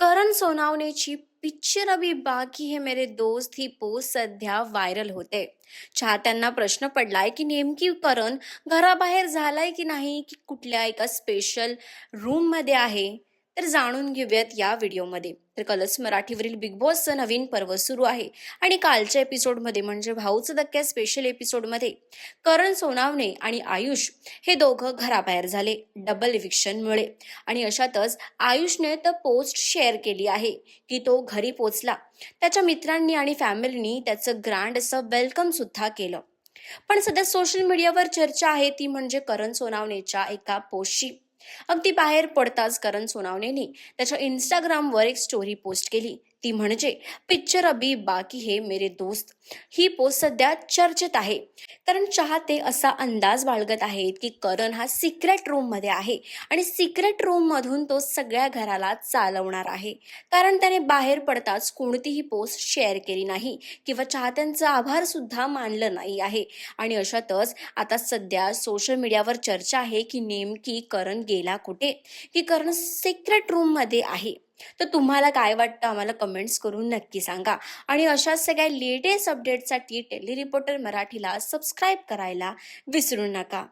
करण सोनावणेची picture अभी बाकी है मेरे दोस्त ही पोस्ट सध्या व्हायरल होते. चाहत्यांना प्रश्न पडलाय की नेमकी करण घराबाहेर झालाय की नाही, की कुठल्या एका स्पेशल रूम मध्ये आहे. तर जाणून घेऊयात या व्हिडिओमध्ये. तर कलर्स मराठीवरील बिग बॉसचं नवीन पर्व सुरू आहे आणि कालच्या एपिसोडमध्ये म्हणजे भाऊचं धक्क्या स्पेशल एपिसोडमध्ये करण सोनावणे आणि आयुष हे दोघं घराबाहेर झाले डबल इव्हिक्शनमुळे. आणि अशातच आयुषने तर पोस्ट शेअर केली आहे की तो घरी पोचला. त्याच्या मित्रांनी आणि फॅमिलीनी त्याचं ग्रँड असं वेलकम सुद्धा केलं. पण सध्या सोशल मीडियावर चर्चा आहे ती म्हणजे करण सोनावणेच्या एका पोस्टची. अगदी बाहेर पडताच करण सोनावणेने त्याच्या इंस्टाग्रामवर एक स्टोरी पोस्ट केली, ती म्हणजे पिक्चर अभी बाकी है मेरे दोस्त. ही पोस्ट सध्या चर्चेत आहे कारण चाहते असा अंदाज बाळगत आहेत की करण हा सिक्रेट रूम मध्ये आहे आणि सिक्रेट रूम मधून तो सगळ्या घराला चालवणार आहे. कारण त्याने बाहेर पडताच कोणतीही पोस्ट शेअर केली नाही किंवा चाहत्यांचा आभार सुद्धा मानलं नाही आहे. आणि अशातच आता सध्या सोशल मीडियावर चर्चा आहे की नेमकी करण गेला कुठे, की करण सिक्रेट रूम मध्ये आहे. तर तुम्हाला काय वाटतं आम्हाला कमेंट्स करून नक्की सांगा. आणि अशाच सगळ्या लेटेस्ट अपडेटसाठी टेली रिपोर्टर मराठीला सबस्क्राईब करायला विसरू नका.